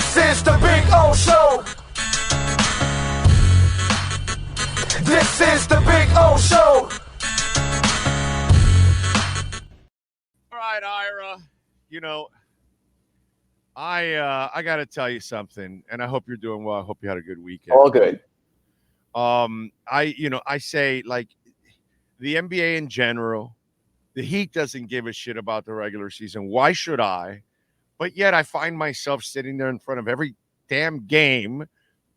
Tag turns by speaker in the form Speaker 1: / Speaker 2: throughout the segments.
Speaker 1: This is the Big O Show. This is the Big O Show.
Speaker 2: All right, Ira. You know, I got to tell you something, and I hope you're doing well. I hope you had a good weekend.
Speaker 3: All good.
Speaker 2: I say, like, the NBA in general, the Heat doesn't give a shit about the regular season. Why should I? But yet I find myself sitting there in front of every damn game,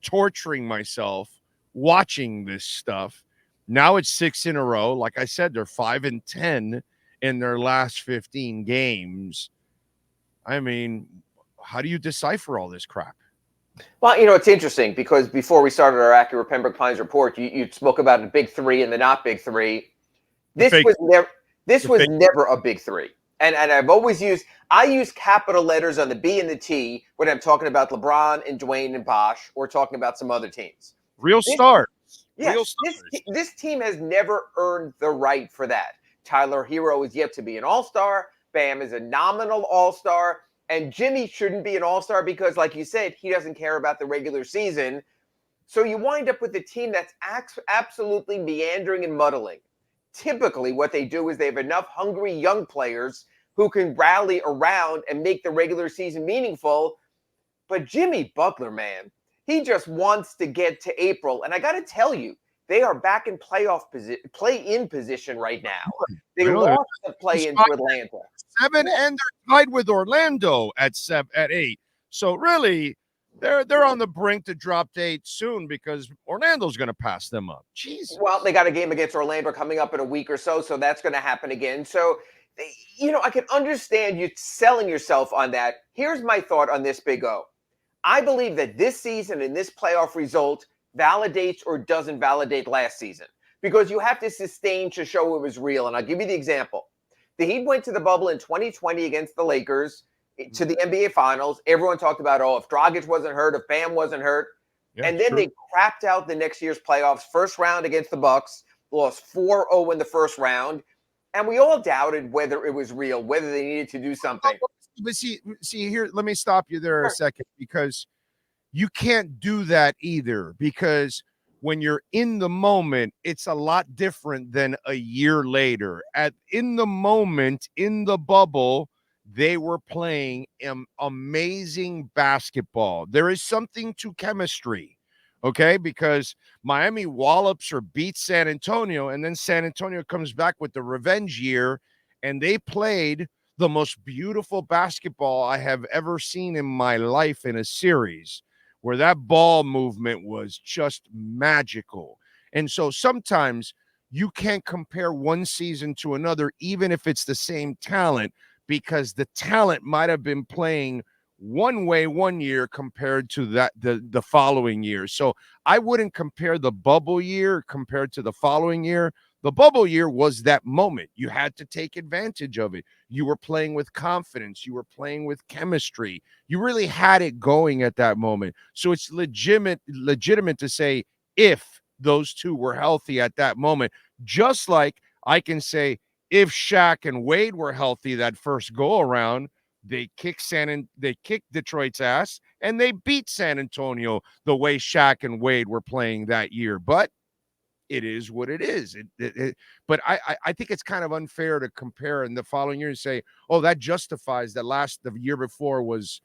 Speaker 2: torturing myself, watching this stuff. Now it's 6 in a row. Like I said, they're 5-10 in their last 15 games. I mean, how do you decipher all this crap?
Speaker 3: Well, you know, it's interesting because before we started our accurate Pembroke Pines report, you spoke about the big three and the not big three. This was never a big three. And I've always I use capital letters on the B and the T when I'm talking about LeBron and Dwayne and Bosh or talking about some other teams.
Speaker 2: Real stars.
Speaker 3: Yes, this team has never earned the right for that. Tyler Hero is yet to be an all-star. Bam is a nominal all-star. And Jimmy shouldn't be an all-star because, like you said, he doesn't care about the regular season. So you wind up with a team that's absolutely meandering and muddling. Typically, what they do is they have enough hungry young players who can rally around and make the regular season meaningful. But Jimmy Butler, man, he just wants to get to April. And I got to tell you, they are back in play-in position right now. They lost the play-in to Atlanta.
Speaker 2: 7, and they're tied with Orlando at 8. So really, they're on the brink to drop to 8 soon because Orlando's going to pass them up. Jeez.
Speaker 3: Well, they got a game against Orlando coming up in a week or so that's going to happen again. So, you know, I can understand you selling yourself on that. Here's my thought on this, Big O. I believe that this season and this playoff result validates or doesn't validate last season because you have to sustain to show it was real. And I'll give you the example. The Heat went to the bubble in 2020 against the Lakers to the NBA Finals. Everyone talked about, if Dragic wasn't hurt, if Bam wasn't hurt. Yeah, and then they crapped out the next year's playoffs. First round against the Bucks, lost 4-0 in the first round. And we all doubted whether it was real, whether they needed to do something.
Speaker 2: But see here, let me stop you there a second because you can't do that either because when you're in the moment, it's a lot different than a year later. In the moment, in the bubble, they were playing amazing basketball. There is something to chemistry, okay? Because Miami wallops or beats San Antonio, and then San Antonio comes back with the revenge year, and they played the most beautiful basketball I have ever seen in my life in a series, where that ball movement was just magical. And so sometimes you can't compare one season to another, even if it's the same talent, because the talent might have been playing one way one year compared to the following year. So I wouldn't compare the bubble year compared to the following year. The bubble year was that moment. You had to take advantage of it. You were playing with confidence. You were playing with chemistry. You really had it going at that moment. So it's legitimate to say if those two were healthy at that moment, just like I can say if Shaq and Wade were healthy that first go around, they kicked Detroit's ass and they beat San Antonio the way Shaq and Wade were playing that year. But it is what it is. But I think it's kind of unfair to compare in the following year and say, oh, that justifies that the year before was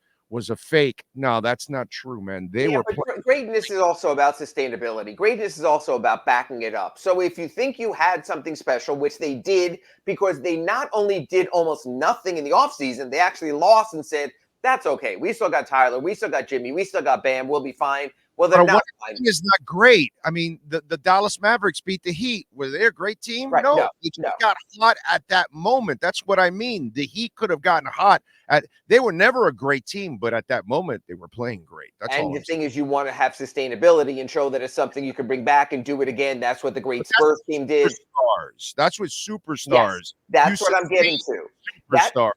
Speaker 2: a fake. No, that's not true, man.
Speaker 3: Greatness is also about sustainability. Greatness is also about backing it up. So if you think you had something special, which they did, because they not only did almost nothing in the offseason, they actually lost and said, that's okay. We still got Tyler. We still got Jimmy. We still got Bam. We'll be fine. Well, they're not fine.
Speaker 2: Is not great. I mean, the Dallas Mavericks beat the Heat. Were they a great team?
Speaker 3: Right.
Speaker 2: No, they just got hot at that moment. That's what I mean. The Heat could have gotten hot. They were never a great team, but at that moment, they were playing great. That's all.
Speaker 3: And the thing is, you want to have sustainability and show that it's something you can bring back and do it again. That's what the great Spurs team did.
Speaker 2: That's what superstars.
Speaker 3: Yes, that's what I'm getting to.
Speaker 2: Superstar.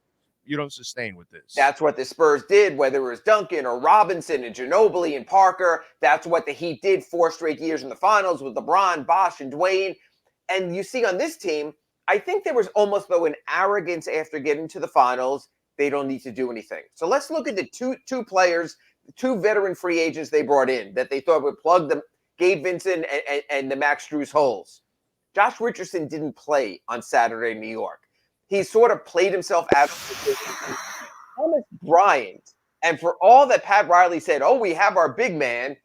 Speaker 2: You don't sustain with this.
Speaker 3: That's what the Spurs did, whether it was Duncan or Robinson and Ginobili and Parker. That's what the Heat did 4 straight years in the finals with LeBron, Bosh, and Dwayne. And you see on this team, I think there was almost, though, an arrogance after getting to the finals. They don't need to do anything. So let's look at the two players two veteran free agents they brought in that they thought would plug the Gabe Vincent and the Max Strus holes. Josh Richardson didn't play on Saturday in New York. He sort of played himself out of the Thomas Bryant, and for all that Pat Riley said, oh, we have our big man,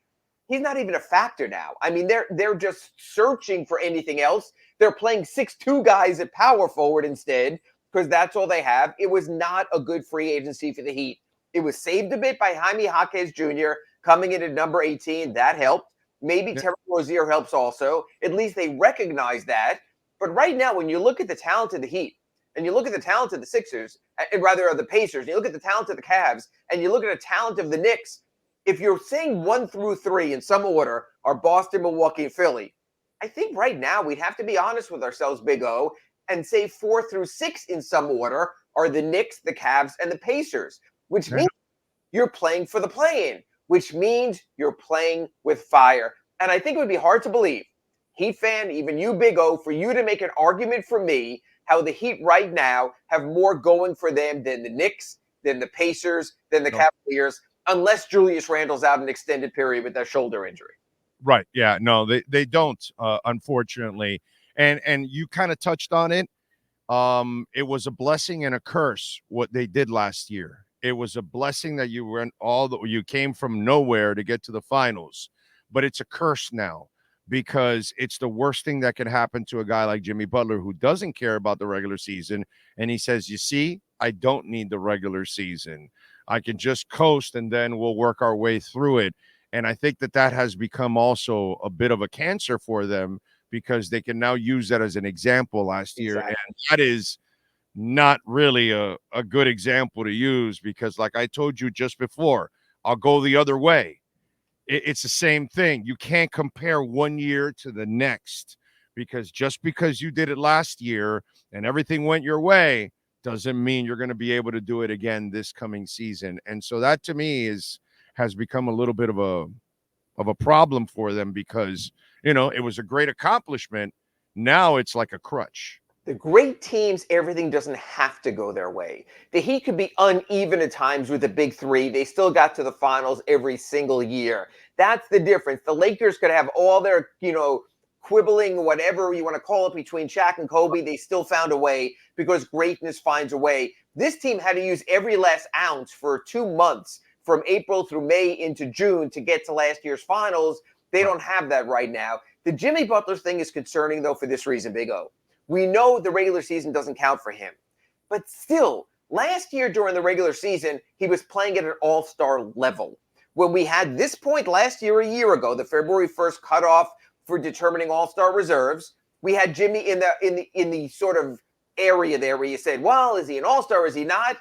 Speaker 3: he's not even a factor now. I mean, they're just searching for anything else. They're playing 6'2" guys at power forward instead because that's all they have. It was not a good free agency for the Heat. It was saved a bit by Jaime Jaquez Jr. coming in at number 18. That helped. Maybe Terry Rozier helps also. At least they recognize that. But right now, when you look at the talent of the Heat, and you look at the talent of the Sixers, and rather of the Pacers, and you look at the talent of the Cavs, and you look at the talent of the Knicks, if you're saying 1 through 3 in some order are Boston, Milwaukee, and Philly, I think right now we'd have to be honest with ourselves, Big O, and say 4 through 6 in some order are the Knicks, the Cavs, and the Pacers, which means you're playing for the play-in, which means you're playing with fire. And I think it would be hard to believe, Heat fan, even you, Big O, for you to make an argument for me how the Heat right now have more going for them than the Knicks, than the Pacers, than the Cavaliers, unless Julius Randle's out an extended period with that shoulder injury.
Speaker 2: Right. Yeah. No, they don't, unfortunately. And you kind of touched on it. It was a blessing and a curse what they did last year. It was a blessing that you came from nowhere to get to the finals, but it's a curse now because it's the worst thing that can happen to a guy like Jimmy Butler who doesn't care about the regular season. And he says, you see, I don't need the regular season. I can just coast and then we'll work our way through it. And I think that has become also a bit of a cancer for them because they can now use that as an example last year. And that is not really a good example to use because like I told you just before, I'll go the other way. It's the same thing. You can't compare one year to the next because just because you did it last year and everything went your way doesn't mean you're going to be able to do it again this coming season. And so that to me has become a little bit of a problem for them because, it was a great accomplishment. Now it's like a crutch.
Speaker 3: The great teams, everything doesn't have to go their way. The Heat could be uneven at times with the big three. They still got to the finals every single year. That's the difference. The Lakers could have all their, quibbling, whatever you want to call it, between Shaq and Kobe. They still found a way because greatness finds a way. This team had to use every last ounce for 2 months from April through May into June to get to last year's finals. They don't have that right now. The Jimmy Butler thing is concerning, though, for this reason, Big O. We know the regular season doesn't count for him. But still, last year during the regular season, he was playing at an all-star level. When we had this point last year, a year ago, the February 1st cutoff for determining all-star reserves, we had Jimmy in the sort of area there where you said, well, is he an all-star? Is he not?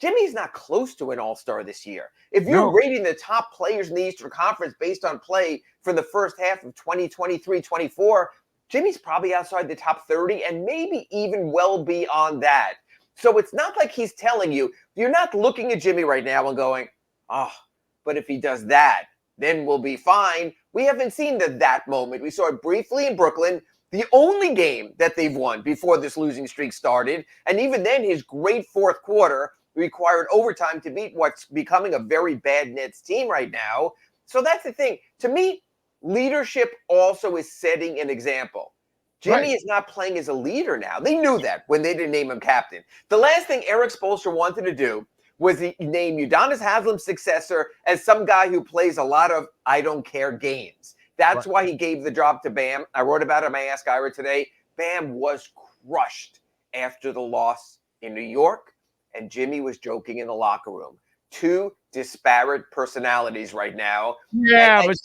Speaker 3: Jimmy's not close to an all-star this year. If you're rating the top players in the Eastern Conference based on play for the first half of 2023-24, Jimmy's probably outside the top 30 and maybe even well beyond that. So it's not like he's telling you, you're not looking at Jimmy right now and going, but if he does that, then we'll be fine. We haven't seen that moment. We saw it briefly in Brooklyn, the only game that they've won before this losing streak started. And even then, his great fourth quarter required overtime to beat what's becoming a very bad Nets team right now. So that's the thing. To me, leadership also is setting an example. Jimmy is not playing as a leader now. They knew that when they didn't name him captain. The last thing Eric Spoelstra wanted to do was name Udonis Haslem's successor as some guy who plays a lot of I don't care games. That's why he gave the job to Bam. I wrote about it in my Ask Ira today. Bam was crushed after the loss in New York, and Jimmy was joking in the locker room. Two disparate personalities right now.
Speaker 2: Yeah, but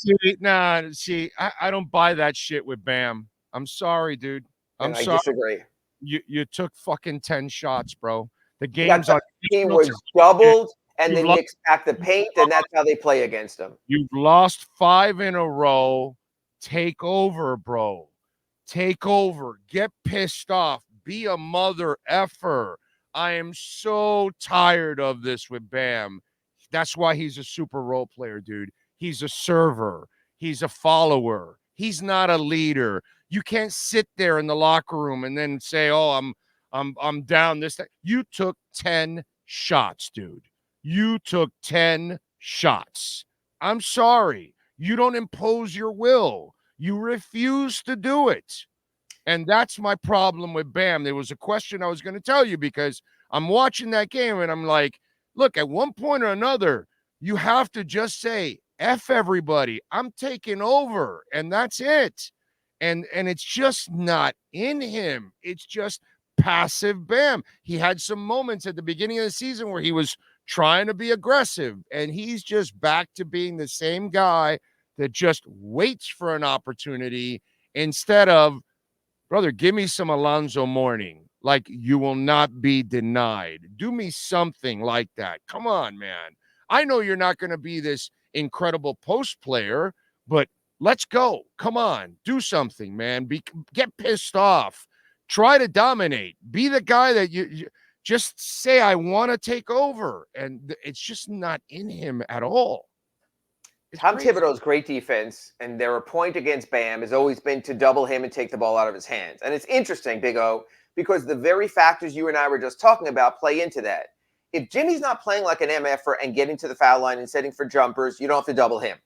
Speaker 2: I don't buy that shit with Bam. I'm sorry, dude. I'm sorry.
Speaker 3: I disagree.
Speaker 2: You took fucking 10 shots, bro. The game's on.
Speaker 3: He was doubled, and then Knicks packed the paint, and that's how they play against him.
Speaker 2: You've lost 5 in a row. Take over, bro. Take over. Get pissed off. Be a mother effer. I am so tired of this with Bam. That's why he's a super role player, dude. He's a server. He's a follower. He's not a leader. You can't sit there in the locker room and then say, "Oh, I'm down this." You took 10 shots, dude. You took 10 shots. I'm sorry. You don't impose your will. You refuse to do it. And that's my problem with Bam. There was a question I was going to tell you because I'm watching that game and I'm like, look, at one point or another, you have to just say, F everybody. I'm taking over. And that's it. And it's just not in him. It's just passive Bam. He had some moments at the beginning of the season where he was trying to be aggressive, and he's just back to being the same guy that just waits for an opportunity instead of, brother, give me some Alonzo Mourning. Like, you will not be denied. Do me something like that. Come on, man. I know you're not going to be this incredible post player, but let's go. Come on. Do something, man. Get pissed off. Try to dominate. Be the guy that you just say, I want to take over. And it's just not in him at all.
Speaker 3: Tom Thibodeau's great defense and their point against Bam has always been to double him and take the ball out of his hands. And it's interesting, Big O, because the very factors you and I were just talking about play into that. If Jimmy's not playing like an MFer and getting to the foul line and setting for jumpers, you don't have to double him.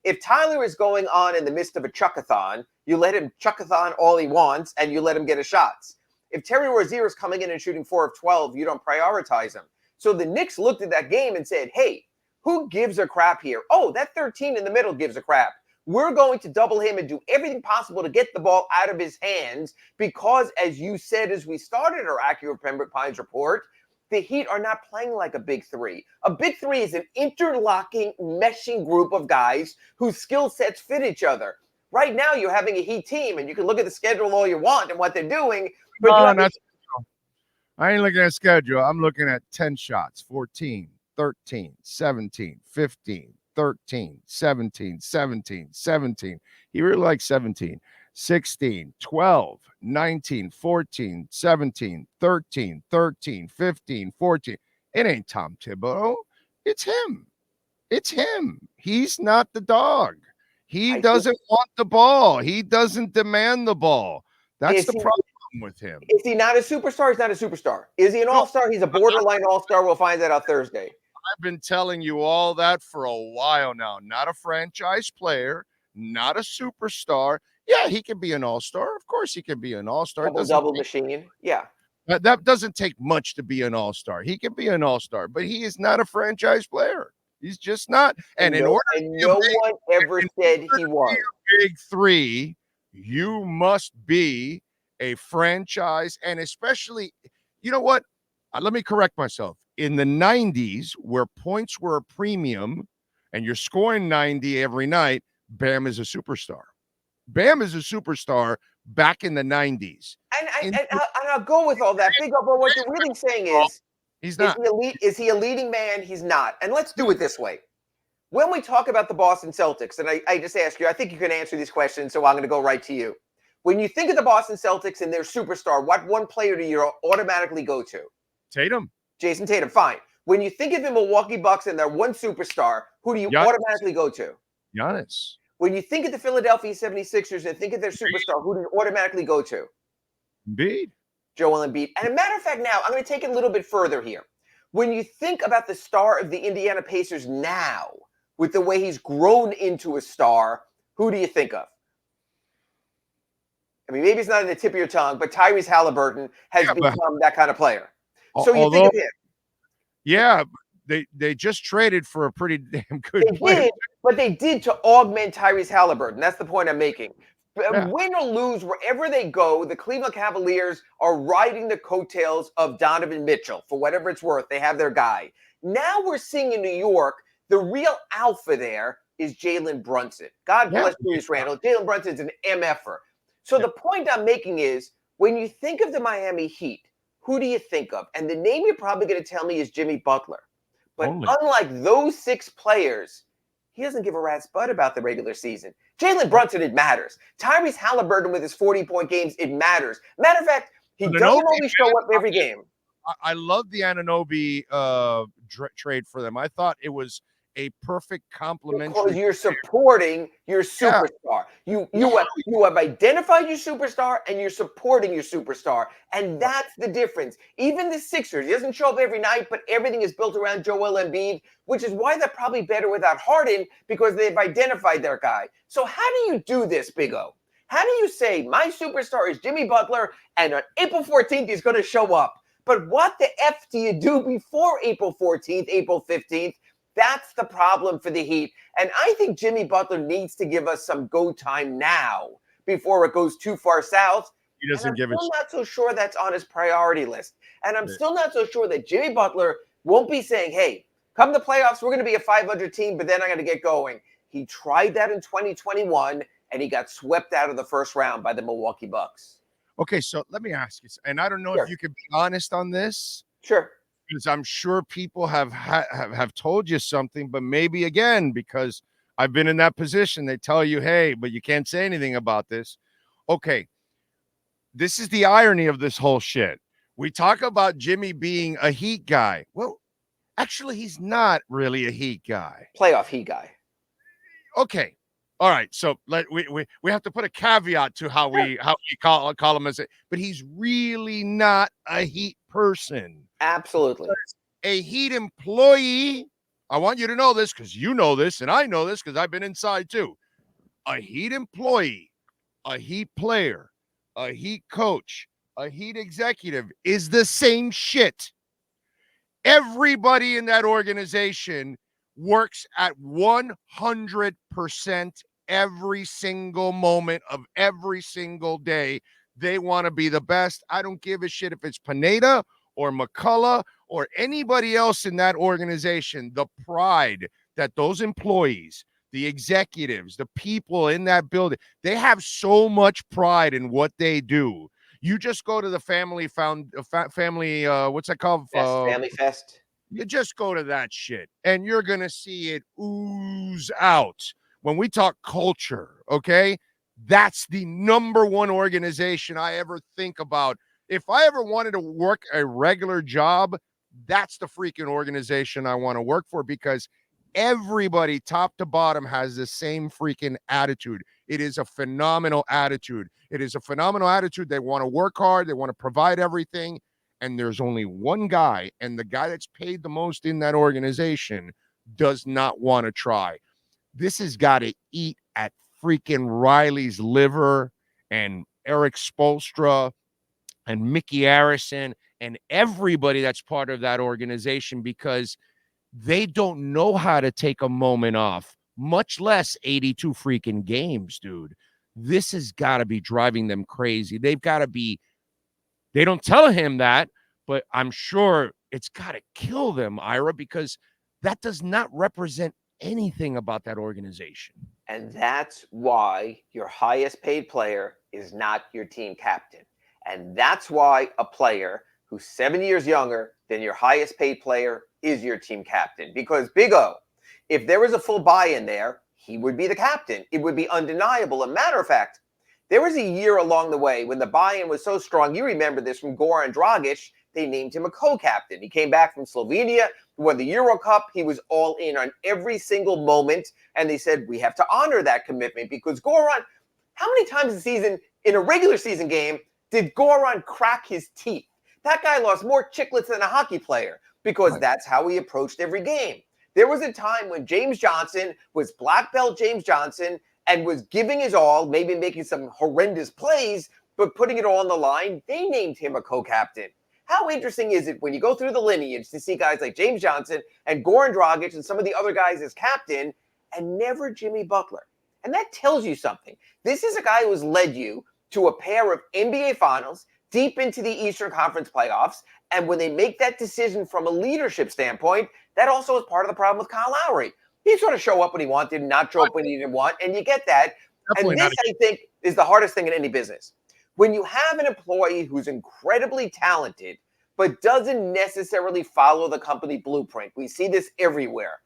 Speaker 3: If Tyler is going on in the midst of a chuckathon, you let him chuckathon all he wants and you let him get his shots. If Terry Rozier is coming in and shooting 4 of 12, you don't prioritize him. So the Knicks looked at that game and said, hey, who gives a crap here? Oh, that 13 in the middle gives a crap. We're going to double him and do everything possible to get the ball out of his hands because, as you said as we started our Accurate Pembroke Pines report, the Heat are not playing like a big three. A big three is an interlocking, meshing group of guys whose skill sets fit each other. Right now, you're having a Heat team, and you can look at the schedule all you want and what they're doing. But
Speaker 2: I ain't looking at schedule. I'm looking at 10 shots, 14. 13, 17, 15, 13, 17, 17, 17. He really likes 17, 16, 12, 19, 14, 17, 13, 13, 15, 14. It ain't Tom Thibodeau. It's him. It's him. He's not the dog. He doesn't want the ball. He doesn't demand the ball. That's the problem with him.
Speaker 3: Is he not a superstar? He's not a superstar. Is he an all-star? He's a borderline all-star. We'll find that out Thursday.
Speaker 2: I've been telling you all that for a while now. Not a franchise player, not a superstar. Yeah, he can be an all-star. Of course he can be an all-star.
Speaker 3: Double machine. Yeah.
Speaker 2: That doesn't take much to be an all-star. He can be an all-star, but he is not a franchise player. He's just not. And
Speaker 3: no one ever said he was.
Speaker 2: Big three, you must be a franchise, and especially, you know what? Let me correct myself. In the 90s, where points were a premium and you're scoring 90 every night, Bam is a superstar. Bam is a superstar back in the 90s.
Speaker 3: And I'll go with all that. Big up, but what you're really saying is,
Speaker 2: he's not.
Speaker 3: Is he a leading man? He's not. And let's do it this way. When we talk about the Boston Celtics, and I just ask you, I think you can answer these questions, so I'm going to go right to you. When you think of the Boston Celtics and their superstar, what one player do you automatically go to?
Speaker 2: Tatum.
Speaker 3: Jason Tatum, fine. When you think of the Milwaukee Bucks and their one superstar, who do you automatically go to?
Speaker 2: Giannis.
Speaker 3: When you think of the Philadelphia 76ers and think of their superstar, who do you automatically go to?
Speaker 2: Embiid.
Speaker 3: Joel Embiid. And a matter of fact, now, I'm going to take it a little bit further here. When you think about the star of the Indiana Pacers now, with the way he's grown into a star, who do you think of? I mean, maybe it's not on the tip of your tongue, but Tyrese Halliburton has become that kind of player. So you think of him.
Speaker 2: Yeah, they just traded for a pretty damn good player.
Speaker 3: But they did to augment Tyrese Halliburton. That's the point I'm making. Yeah. Win or lose, wherever they go, the Cleveland Cavaliers are riding the coattails of Donovan Mitchell. For whatever it's worth, they have their guy. Now we're seeing in New York, the real alpha there is Jalen Brunson. God bless Julius Randle. Jalen Brunson's an MFer. So the point I'm making is, when you think of the Miami Heat, who do you think of? And the name you're probably going to tell me is Jimmy Butler. But unlike those 6 players, he doesn't give a rat's butt about the regular season. Jalen Brunson, it matters. Tyrese Halliburton with his 40-point games, it matters. Matter of fact, he doesn't always show up every game.
Speaker 2: I love the Anunoby trade for them. I thought it was a perfect complementary.
Speaker 3: Because you're supporting your superstar. You have identified your superstar and you're supporting your superstar. And that's the difference. Even the Sixers, he doesn't show up every night, but everything is built around Joel Embiid, which is why they're probably better without Harden, because they've identified their guy. So how do you do this, Big O? How do you say my superstar is Jimmy Butler and on April 14th he's going to show up? But what the F do you do before April 14th, April 15th? That's the problem for the Heat. And I think Jimmy Butler needs to give us some go time now before it goes too far south.
Speaker 2: He doesn't give it.
Speaker 3: I'm still not so sure that's on his priority list. And I'm still not so sure that Jimmy Butler won't be saying, hey, come the playoffs, we're going to be a 500 team, but then I'm going to get going. He tried that in 2021, and he got swept out of the first round by the Milwaukee Bucks.
Speaker 2: Okay, so let me ask you, and I don't know if you could be honest on this.
Speaker 3: Sure.
Speaker 2: Because I'm sure people have told you something, but maybe again, because I've been in that position, they tell you, hey, but you can't say anything about this. Okay, this is the irony of this whole shit. We talk about Jimmy being a Heat guy. Well, actually, he's not really a Heat guy.
Speaker 3: Playoff Heat guy.
Speaker 2: Okay. All right, so we have to put a caveat to how we call him as but he's really not a Heat person.
Speaker 3: Absolutely.
Speaker 2: A Heat employee, I want you to know this because you know this, and I know this because I've been inside too. A Heat employee, a Heat player, a Heat coach, a Heat executive is the same shit. Everybody in that organization works at 100% every single moment of every single day. They want to be the best. I don't give a shit if it's Pineda or McCullough or anybody else in that organization. The pride that those employees, the executives, the people in that building, they have so much pride in what they do. You just go to the family, what's that called?
Speaker 3: Family Fest.
Speaker 2: You just go to that shit and you're going to see it ooze out. When we talk culture, okay, that's the number one organization I ever think about. If I ever wanted to work a regular job, that's the freaking organization I want to work for, because everybody top to bottom has the same freaking attitude. It is a phenomenal attitude. It is a phenomenal attitude. They want to work hard. They want to provide everything. And there's only one guy, and the guy that's paid the most in that organization does not want to try. This has got to eat at freaking Riley's liver and Eric Spoelstra and Mickey Harrison and everybody that's part of that organization, because they don't know how to take a moment off, much less 82 freaking games, dude. This has got to be driving them crazy. They've got to be. They don't tell him that, but I'm sure it's got to kill them, Ira, because that does not represent anything about that organization.
Speaker 3: And that's why your highest paid player is not your team captain. And that's why a player who's 7 years younger than your highest paid player is your team captain. Because Big O, if there was a full buy-in there, he would be the captain. It would be undeniable. A matter of fact, there was a year along the way when the buy-in was so strong. You remember this from Goran Dragic. They named him a co-captain. He came back from Slovenia, won the Euro Cup. He was all in on every single moment. And they said, we have to honor that commitment, because Goran, how many times a season in a regular season game did Goran crack his teeth? That guy lost more chiclets than a hockey player, because that's how he approached every game. There was a time when James Johnson was black belt James Johnson and was giving his all, maybe making some horrendous plays, but putting it all on the line. They named him a co-captain. How interesting is it when you go through the lineage to see guys like James Johnson and Goran Dragic and some of the other guys as captain, and never Jimmy Butler? And that tells you something. This is a guy who has led you to a pair of NBA finals, deep into the Eastern Conference playoffs. And when they make that decision from a leadership standpoint, that also is part of the problem with Kyle Lowry. He sort of show up when he wanted, not show up when he didn't want, and you get that.
Speaker 2: Definitely.
Speaker 3: And this, I think, is the hardest thing in any business. When you have an employee who's incredibly talented, but doesn't necessarily follow the company blueprint. We see this everywhere.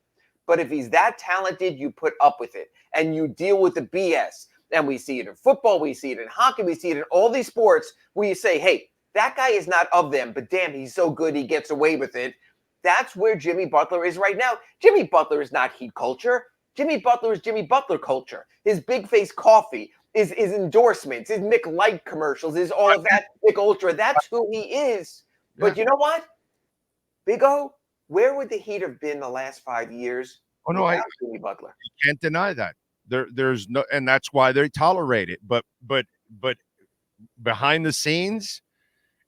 Speaker 3: But if he's that talented, you put up with it and you deal with the BS. And we see it in football, we see it in hockey, we see it in all these sports where you say, hey, that guy is not of them, but damn, he's so good he gets away with it. That's where Jimmy Butler is right now. Jimmy Butler is not Heat culture. Jimmy Butler is Jimmy Butler culture. His big face coffee, his endorsements, his Mick Light commercials, his all of that, Mick Ultra. That's who he is. But you know what? Big O, where would the Heat have been the last 5 years without Jimmy Butler?
Speaker 2: You can't deny that. There's no, and that's why they tolerate it. But behind the scenes,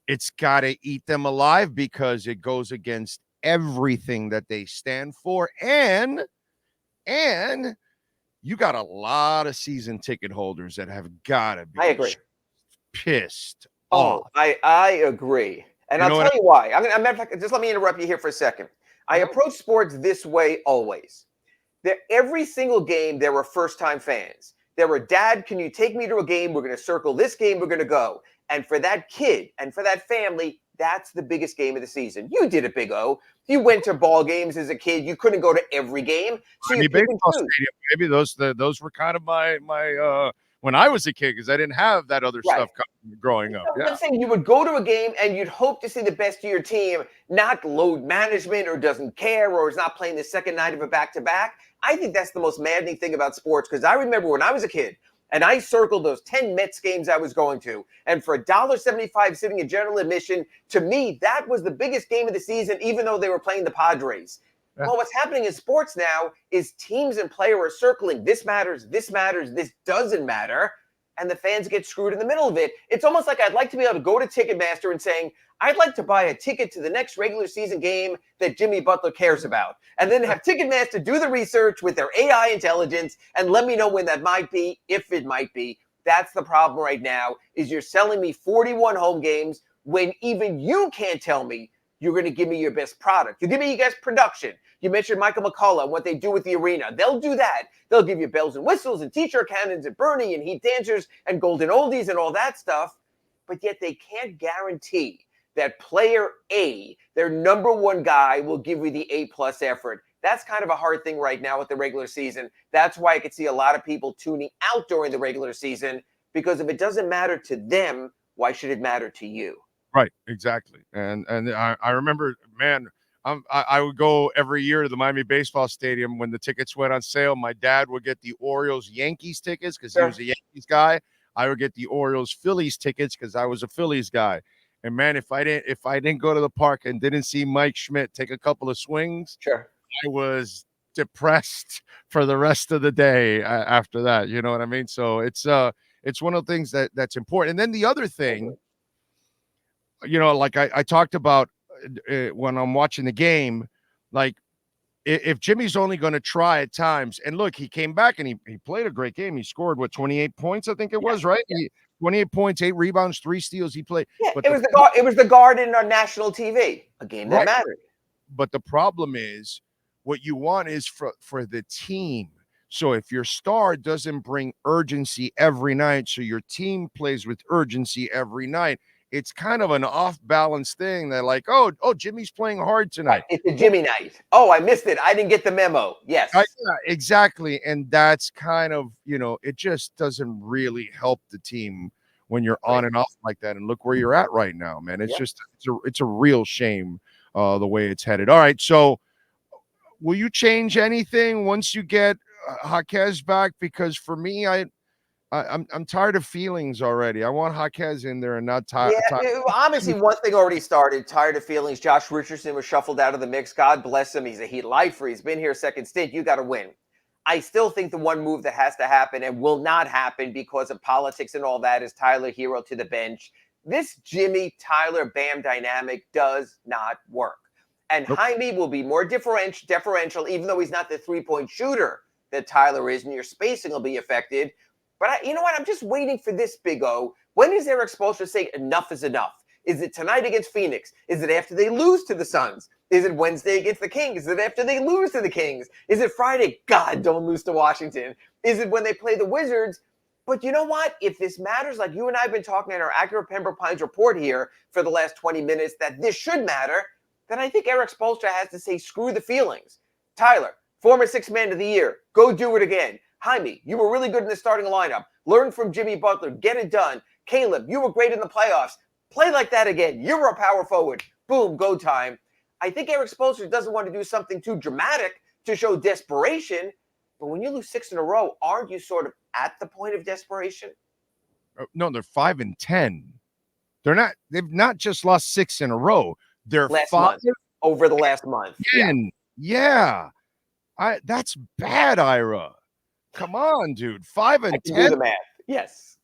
Speaker 2: it's got to eat them alive because it goes against everything that they stand for. And you got a lot of season ticket holders that have got to be pissed off.
Speaker 3: I agree. And I'll tell you why. Just let me interrupt you here for a second. I approach sports this way always. Every single game, there were first-time fans. There were, Dad, can you take me to a game? We're going to circle this game. We're going to go. And for that kid and for that family, that's the biggest game of the season. You did it, Big O. You went to ball games as a kid. You couldn't go to every game. So you
Speaker 2: baseball stadium, maybe those were kind of my when I was a kid, because I didn't have that other stuff growing up.
Speaker 3: I'm saying you would go to a game and you'd hope to see the best of your team, not load management or doesn't care or is not playing the second night of a back-to-back. I think that's the most maddening thing about sports, because I remember when I was a kid and I circled those 10 Mets games I was going to, and for $1.75 sitting in general admission, to me, that was the biggest game of the season, even though they were playing the Padres. Well, what's happening in sports now is teams and players are circling, this matters, this doesn't matter, and the fans get screwed in the middle of it. It's almost like I'd like to be able to go to Ticketmaster and saying, I'd like to buy a ticket to the next regular season game that Jimmy Butler cares about, and then have Ticketmaster do the research with their AI intelligence and let me know when that might be, if it might be. That's the problem right now, is you're selling me 41 home games when even you can't tell me you're going to give me your best product. You give me your best production. You mentioned Michael McCullough and what they do with the arena. They'll do that. They'll give you bells and whistles and T-shirt cannons and Bernie and Heat dancers and golden oldies and all that stuff. But yet they can't guarantee that player A, their number one guy, will give you the A-plus effort. That's kind of a hard thing right now with the regular season. That's why I could see a lot of people tuning out during the regular season, because if it doesn't matter to them, why should it matter to you?
Speaker 2: Right, exactly. And I remember, man, I would go every year to the Miami Baseball Stadium when the tickets went on sale. My dad would get the Orioles-Yankees tickets because he was a Yankees guy. I would get the Orioles-Phillies tickets because I was a Phillies guy. And man, if I didn't go to the park and didn't see Mike Schmidt take a couple of swings, I was depressed for the rest of the day after that. You know what I mean? So it's one of the things that's important. And then the other thing, you know, like I talked about when I'm watching the game, like if Jimmy's only going to try at times, and look, he came back and he played a great game. He scored 28 points, I think it was, right? 28 points, 8 rebounds, 3 steals. He played.
Speaker 3: But it was the Garden on national TV, a game that mattered.
Speaker 2: But the problem is, what you want is for the team. So if your star doesn't bring urgency every night, so your team plays with urgency every night, it's kind of an off-balance thing. They're like, oh, Jimmy's playing hard tonight.
Speaker 3: It's a Jimmy night. Oh, I missed it. I didn't get the memo. Yes.
Speaker 2: Yeah, exactly. And that's kind of, you know, it just doesn't really help the team when you're on and off like that. And look where you're at right now, man. It's just, it's a real shame the way it's headed. All right. So will you change anything once you get Jaquez back? Because for me, I'm tired of feelings already. I want Jaquez in there and not tired.
Speaker 3: Obviously, one thing already started. Tired of feelings. Josh Richardson was shuffled out of the mix. God bless him. He's a Heat lifer. He's been here second stint. You got to win. I still think the one move that has to happen and will not happen because of politics and all that is Tyler Hero to the bench. This Jimmy, Tyler, Bam dynamic does not work. And Jaime will be more deferential, even though he's not the three-point shooter that Tyler is, and your spacing will be affected. But you know what? I'm just waiting for this, Big O. When is Eric Spoelstra to say enough is enough? Is it tonight against Phoenix? Is it after they lose to the Suns? Is it Wednesday against the Kings? Is it after they lose to the Kings? Is it Friday? God, don't lose to Washington. Is it when they play the Wizards? But you know what? If this matters, like you and I have been talking in our Accurate Pembroke Pines report here for the last 20 minutes, that this should matter, then I think Eric Spoelstra has to say, screw the feelings. Tyler, former Sixth Man of the Year, go do it again. Jaime, you were really good in the starting lineup. Learn from Jimmy Butler. Get it done. Caleb, you were great in the playoffs. Play like that again. You were a power forward. Boom, go time. I think Eric Spoelstra doesn't want to do something too dramatic to show desperation. But when you lose 6 in a row, aren't you sort of at the point of desperation?
Speaker 2: No, they're 5-10. They've not just lost 6 in a row. They're
Speaker 3: over the last month.
Speaker 2: Yeah. That's bad, Ira. Come on, dude. 5-10.
Speaker 3: Do the math. Yes.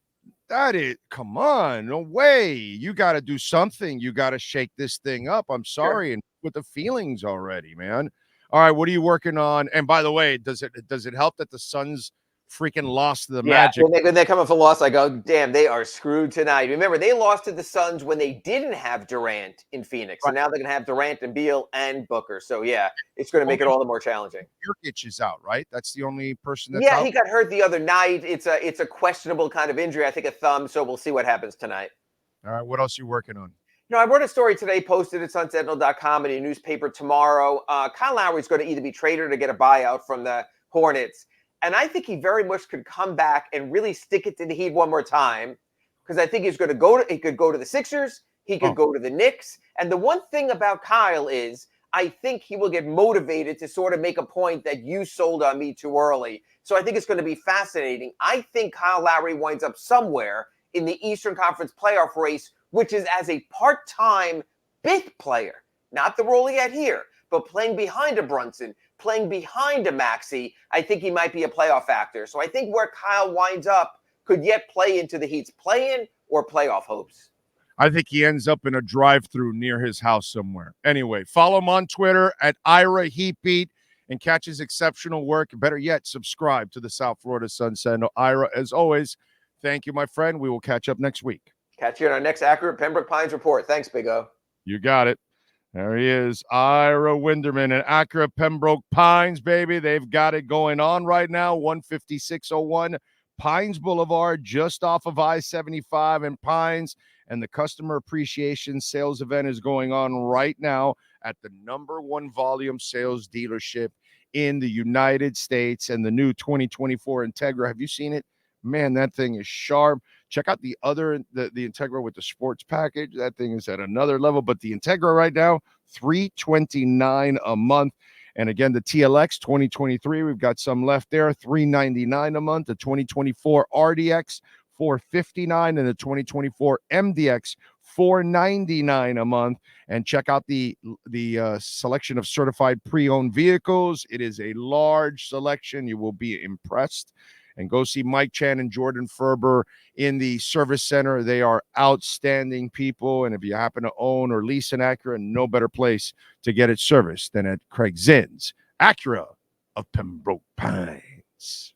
Speaker 2: Come on. No way. You got to do something. You got to shake this thing up. I'm sorry. And with the feelings already, man. All right. What are you working on? And by the way, does it help that the Suns freaking lost the Magic?
Speaker 3: When they come off a loss, I go, damn, they are screwed tonight. Remember, they lost to the Suns when they didn't have Durant in Phoenix. Right. So now they're going to have Durant and Beal and Booker. So, yeah, it's going to make it all the more challenging.
Speaker 2: Jokic is out, right? That's the only person that's out?
Speaker 3: He got hurt the other night. It's a questionable kind of injury. I think a thumb. So we'll see what happens tonight.
Speaker 2: All right. What else are you working on?
Speaker 3: I wrote a story today, posted at sunsentinel.com and a newspaper tomorrow. Kyle Lowry is going to either be traded or to get a buyout from the Hornets. And I think he very much could come back and really stick it to the Heat one more time, because I think he could go to the Sixers. He could go to the Knicks. And the one thing about Kyle is I think he will get motivated to sort of make a point that you sold on me too early. So I think it's going to be fascinating. I think Kyle Lowry winds up somewhere in the Eastern Conference playoff race, which is as a part-time big player, not the role he had here, but playing behind a Brunson, playing behind a Maxey. I think he might be a playoff actor. So I think where Kyle winds up could yet play into the Heat's play-in or playoff hopes.
Speaker 2: I think he ends up in a drive-through near his house somewhere. Anyway, follow him on Twitter at Ira Heatbeat and catch his exceptional work. Better yet, subscribe to the South Florida Sun Sentinel. Ira, as always, thank you, my friend. We will catch up next week.
Speaker 3: Catch you on our next accurate Pembroke Pines report. Thanks, Big O.
Speaker 2: You got it. There he is, Ira Winderman and Acura Pembroke Pines, baby. They've got it going on right now. 15601 Pines Boulevard, just off of I-75 in Pines. And the customer appreciation sales event is going on right now at the #1 volume sales dealership in the United States, and the new 2024 Integra. Have you seen it? Man, that thing is sharp. Check out the Integra with the sports package. That thing is at another level. But the Integra right now, $329 a month. And again, the TLX 2023, we've got some left there, $399 a month. The 2024 RDX, $459, and the 2024 MDX, $499 a month. And check out the selection of certified pre-owned vehicles. It is a large selection. You will be impressed. And go see Mike Chan and Jordan Ferber in the service center. They are outstanding people. And if you happen to own or lease an Acura, no better place to get it serviced than at Craig Zinn's Acura of Pembroke Pines.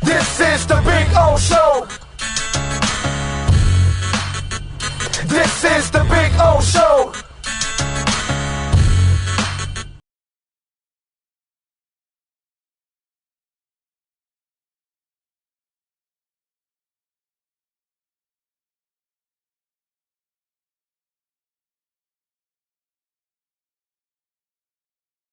Speaker 1: This is the Big O Show. This is the Big O Show.